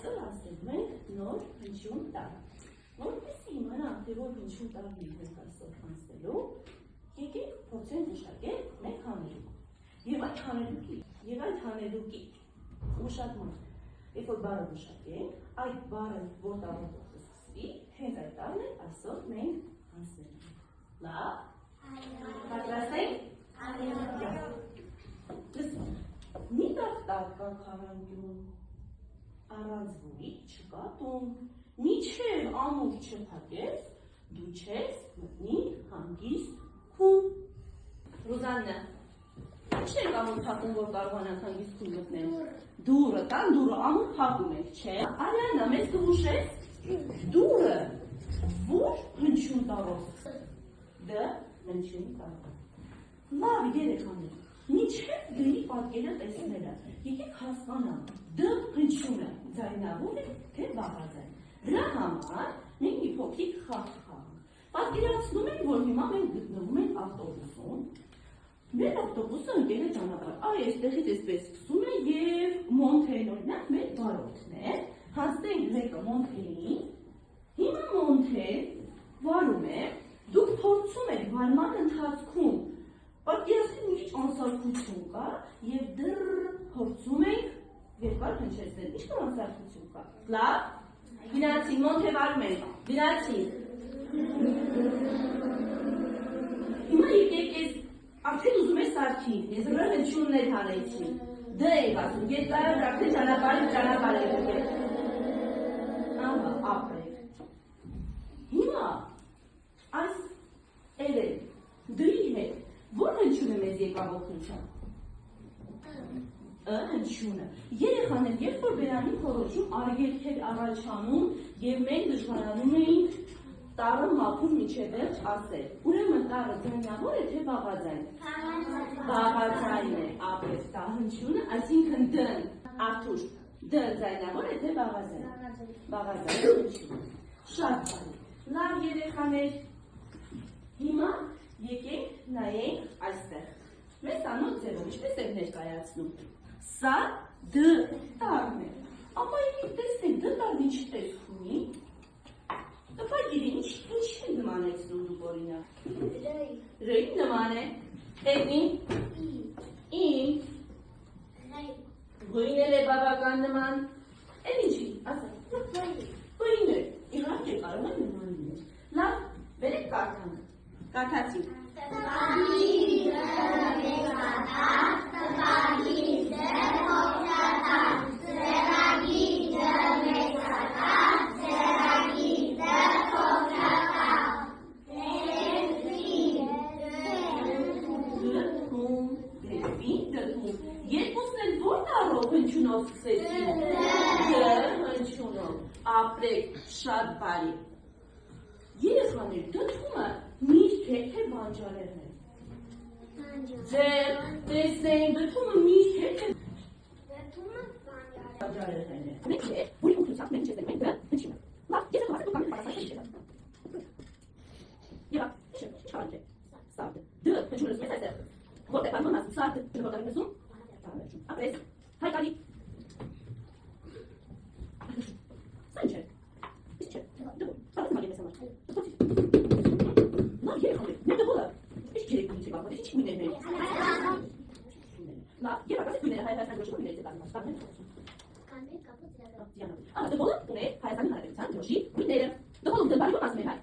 այսօր ասել մենք նոր հնչյուն տար։ Որպեսզի իմանանք, թե որ հնչյուն տարն ենք այսօր անցնելու, եկեք փորձենք մշակել մեր հանելուկ։ Եվ այդ հանելուկի մշակման, երբ որ բառը մշակենք, այդ բառը որ տառով կսկսվի, հենց այդ տարն է այսօր մենք անցնելու։ Լավ։ Պատրաստ եք։ Մի տաղտակ կա քառանկյուն, առանց որի չկա տուն, միջև ամուր չփակես, դու չես մտնի հանգիստ քուն։ Ռուզաննա, ինչ եք ամուր փակում, որ կարողանանք հանգիստ քուն մտնել։ Դուրը, տան դուրը ամուր փակում եք, չէ։ Արիանա, մեզ կհուշես, դուրը որ հնչյուն տառով։ Դ հնչյուն տառով։ Լավ երեխաներ, միջև դրի պատկերը տեսնելը, եկեք հասկանանք, դ հնչյունը ձայնավոր է, թե բաղաձայն։ Դրա համար մենք մի փոքրիկ խաղ խաղանք։ Պատկերացնում ենք, որ հիմա մենք գտնվում ենք ավտոբուսում։ Մեր ավտոբուսը ընկել է ճանապարհ։ Այստեղից այսպես սկսում է եւ Մոնթեին օրինակ մեր վարորդն է։ Հասնենք մեկը Մոնթեին։ Հիմա Մոնթեն վարում է, դուք փորձում եք վարման ընթացքում պատկերացնել մի քիչ անսարքություն կա եւ դեռ փորձում եք երկար հնչեցնել։ Ինչ կան անսարքություն կա։ Լավ։ Գնացի Մոնթե վարում եք։ Գնացի։ Հիմա եկեք ես արդեն ուզում ես սարքի, ես վրա հնչյուններ հանեցի։ Դ եք ասում, երկար արդեն ճանապարհ եք։ Ահա, ապրեք։ Հիմա այս երեք դրի հետ որ հնչյունը մեզ եկավ օգնության։ Հնչյունը։ Երեխաներ, երբ որ բերանի խորոչում արգելքեր առաջանում եւ մենք դժվարանում էինք տառը մաքուր միջև վերջ ասել։ Ուրեմն տառը ձայնավոր է թե բաղաձայն։ Բաղաձայն է, ապրես դա հնչյունը, այսինքն դ, Արթուր, դ ձայնավոր է թե բաղաձայն։ Բաղաձայն հնչյուն։ Շատ բարի։ Լավ երեխաներ, հիմա եկենք նայենք այստեղ։ Մեզ անոց ձևով ինչպես եք ներկայացնում։ Սա դ տառն է։ Ապա եկեք տեսնենք դ տառն ինչ տեսք ունի։ Տպագիր ինչ նմանեցնում դուք օրինակ։ Ռ-ի նման է։ Էդին։ Ին։ Ղ-ին էլ է բավական նման։ Էլ ինչի, ասա։ Ղ-ին է։ Իհարկե կարող է նման լինել։ Լավ, բերեք կարդանք։ Կարդացի։ Երկուսն էլ որ տառով հնչյունով սկսեցին։ Դ հնչյունով։ Ապրեք, շատ բարի։ Երեխաներ, դդումը միշտ է թե բանջարեղն է։ Ձեր տեսնենք, դդումը միշտ է թե բանջարեղն է։ Մենք է, որի ուղղությամբ մենք չեսենք, մենք դրան հնչյունը։ Լավ, ես եմ ասել, դուք կանք պատասխան չեք։ Եվա, չարդ է, սարդ է։ Դ հնչյունը սկսես այստեղ։ Որտեղ բանման ասում, սարդ է, որտեղ եմ ասում, ապրես, հայկալի։ Սա ինչ է, իսկ չէ, դգոլ, սարդ մագին ես համար։ Լավ երեխաներ, մեր դգոլը, ինչ կերեք ունի չեք աղվատ, ինչ գույներ մեր։ Լավ, երակասեք գույները հայաստան գրոշի գույներ ձետ աղվատ, սարդ են Կաններ կապոտ ձյանը։ Դգոլը ունե հայաստանի հանրապետության գրոշի գույները։ Դգոլում դնբարի որ ասում է հայ։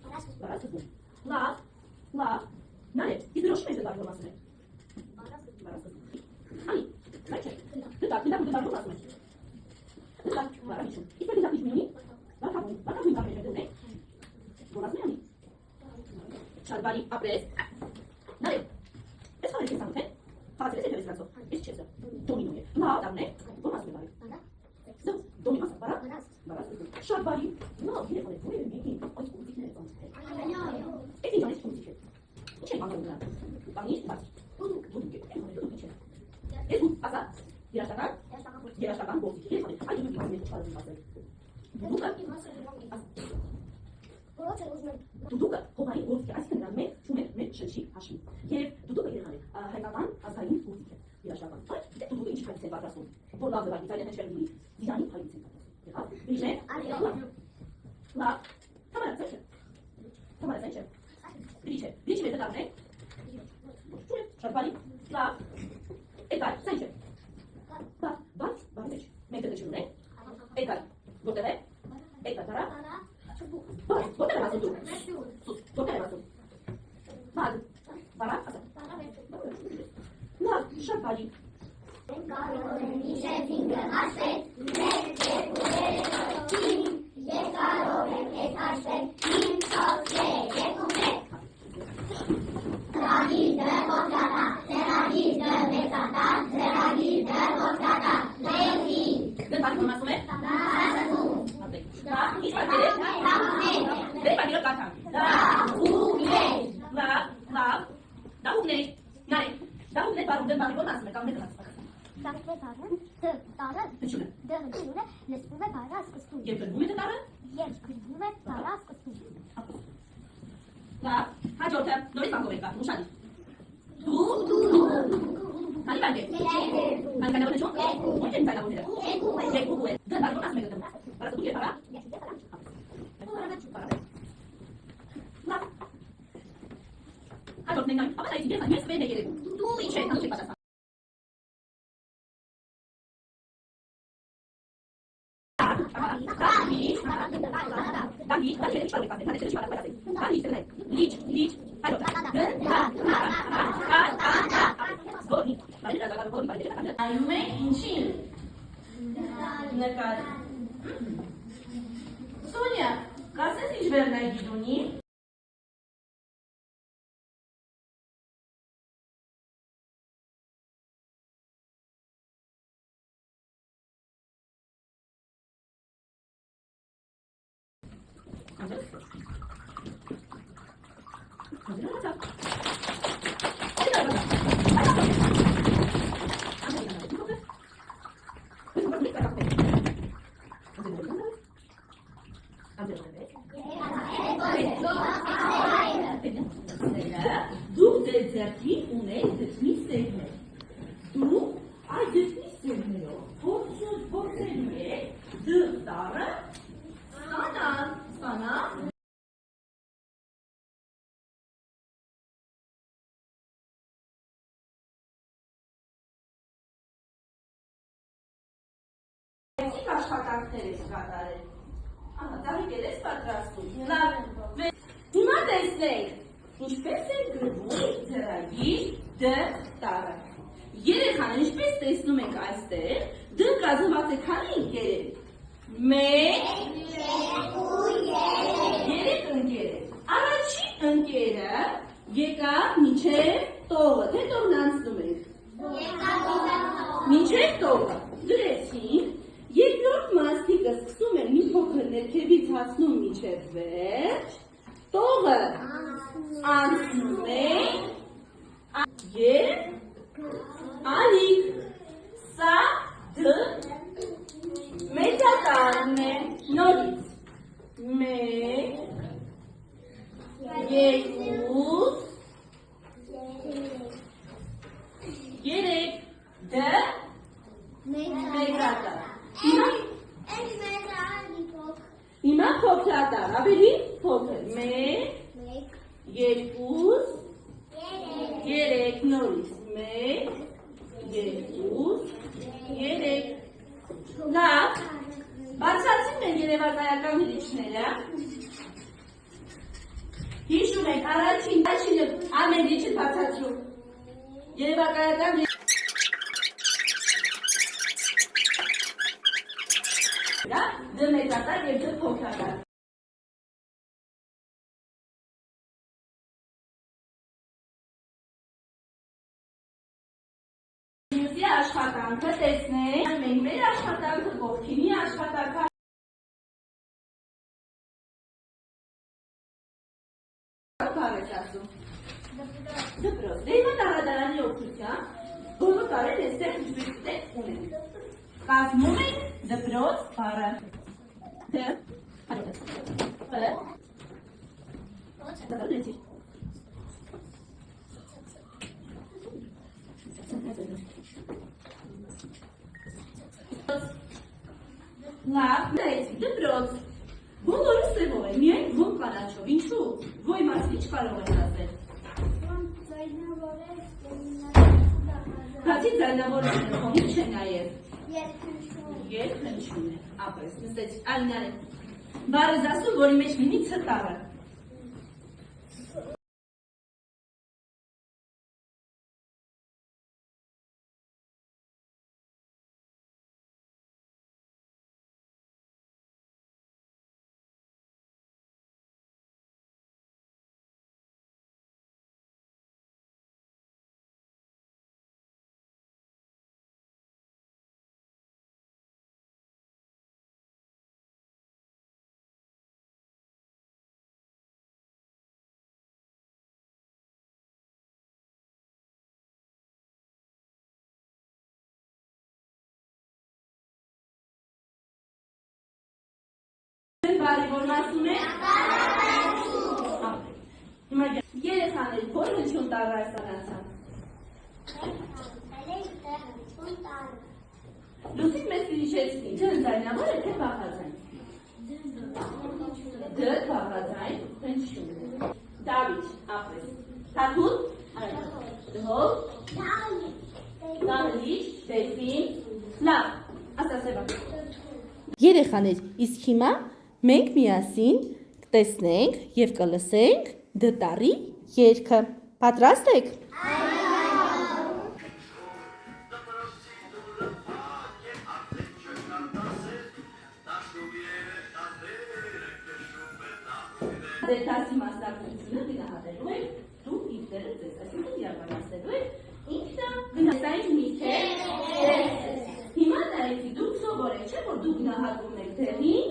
Բարաս կզում։ Լավ, նարե, իսկ գրոշի մեզ դնբարի որ ասում է։ Բարաս կզում։ Անի, սա չէ, դտակ դնբարի որ ասում է։ Դտակ, բարավիչում, իսպեր դտակ իչում ունի, բարկագույն կարմեր դն է։ Որ ասում է անի։ Շատ բարի, ապրես։ Նարե, ես խարեք ես ամութ է, խաղացել ես եթև ես լացով, ես չեզը, դոմինո է, լավ դարն է, որ ասում է բարի։ Դո, դոմի մասը, բարաս կզում, շատ բարի, լավ, երեխան է, որ է մեկին, այս կուզիկներ է ծանցել է։ Ես ինչ անես կուզիկ է, ինչ է բանջարում նրան, բանիշ, բացի, դուդուկ է, դուդուկ ինչ է։ Ես դուք, ասա, երաշտական գործիք, երեխան է, այդ դուդուկ մասը մեկ չարում ասել։ Դուդուկը հողային գործիք է, այսինքն նրան մեկ շում է մեկ շնչի հաշվի։ Եվ դուդուկը երեխան է, հայկական ազգային գործիք է, երաշտական։ Այդ դուդուկը ինչ հայից են պատրաստում, որ լավ դվարկից այլ են հնչվել լինի, դիրանի հայից են պատրաստում։ Grįžai? Lab. Kamera, sēž. Kamera, sēž. Grīčē. Grīčē, bet tā, ne? Čuļ, šarpāļi. Lab. Etāļ, sēž. Lab, bāc, sēž. Mēs te taču, ne? Etāļ, goteve? Etāļ, tarā? Bāc, goteve māsu tu. Sus, goteve māsu. Bāc, tarā? Lab, šarpāļi. Այում է ինչին նկար Սոնյա, կասես ինչ վերնագիր ունի Դուք ձեր ձեռքին ունեք դեպի սերներ Դուք այդ դեպի սերներով փորձելու եք դղտարը ստանալ Այսինք աշխատանքներ ես կատարել Ահա, ծաղիկել ես պատրաստում Լավ Հիմա տեսնենք Ինչպես է գրվում ձեռագիր դղտարը Երեխան, ինչպես տեսնում եք այստեղ Դ կազմված է քանի ընկերել 1 Երեք ընկերել Առաջին ընկերը եկավ մինչև տողը Թե տողն անցնում ենք Մինչև տողը Գրեցինք Երկրորդ մասնիկը սկսում են մի փոքր ներքևից հասնում մինչև վերջ Տողը անցնում է և ալիք Սա դ մեծատարն է նորից 1 2 3 դ մեծատար Հիմա փոքրատար, ավելի փոքր 1 2 3 նորից 1 2 3 Լավ Բացացին են երևակայական հիջները Հիշում եք առաջինը ամեն իջը բացացում Երևակայական Դ մեծատար և դ փոքրատար Մյուսի աշխատանքը տեսնենք մենք մեր աշխատանքը ովքինի աշխատանքը Բար ես ասում Դպրոց Դե հիմա տարադարանի օգնությամբ բոլոր տարեն էստեղ ինչպես ունենք Կազմում ենք դպրոց բառը Դ Լավ, նայեցի, դպրոց։ Բոլորը սևով է, միայն ում կանաչով, ինչու, ոյ մաս ինչ կարող են ասել։ Բացի ձայնավորելը, ինչ է նաև։ Երկնչուն է, ապրես, նստեցի, Ալինան է։ Բարեզ ասում, որի մեջ լինի ցտարը։ Բարի որն ասում է։ Հիմա երեխաների որ հնչյուն տարը արսանացան։ Լուսիկ մեզ կիչեցնի, ջն ձայնավոր է, թե բաղազայն։ Դ բաղազայն, հնչյուն։ Դավիճ, ապրես։ Թաթուն, դհով, դահլիճ, դելֆին, լավ, ասա սևա։ Երեխաներ, իսկ հիմա մենք միասին կտեսնենք և կլսենք դտարի երգը։ Պատրաստ եք։ Դետասի մասնակցությունը գնահատելու եք դու ինքները ձեզ, այսինքն իրականացնելու եք ինքնա գնահատային միթե հիմա նայեցի դուք սովորեք, չէ՞ որ դուք գնահատում եք դեղին,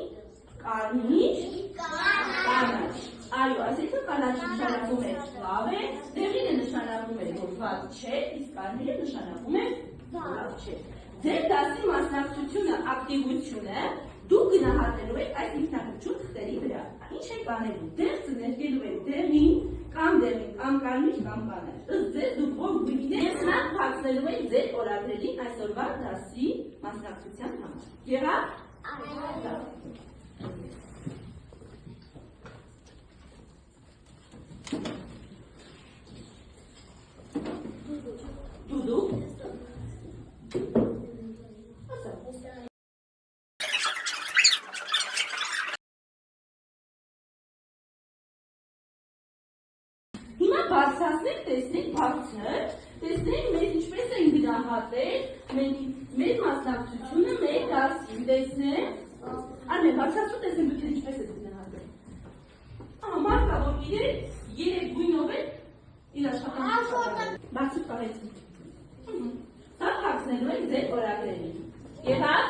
կարմիր, կանաչ։ Այո, այսինքն կանաչը նշանակում է լավ է, դեղինը նշանակում է որ վատ չէ, իսկ կարմիրը նշանակում է լավ չէ։ Ձեր դասի մասնակցությունը, ակտիվությունը դուք գնահատելու եք այս ինքնահռչուն թղթերի վրա։ Ինչ եք անելու, դեղցը ներկելու եք դեղին, կամ կարմիր, կամ կանաչ։ Ըստ ձեզ դուք ով գույնի եք, նա փակցնելու եք ձեր օրագրերին այսօրվա դասի մասնակցության համար։ Եղավ։ Դուդու։ Հիմա բարձրացնենք, տեսնենք բարձր, տեսնենք մեզ ինչպես են գնահատել մեր մասնակցությունը մեր դասին, տեսնենք, արմեն բարձրացու տեսնենք դուք ինչպես եք գնահատել։ Մարկա, որ երեք գույնով է իր աշխատանքը բարձր պահեցին։ Սա փակցնելու եք ձեր օրագրերին։ Եղավ։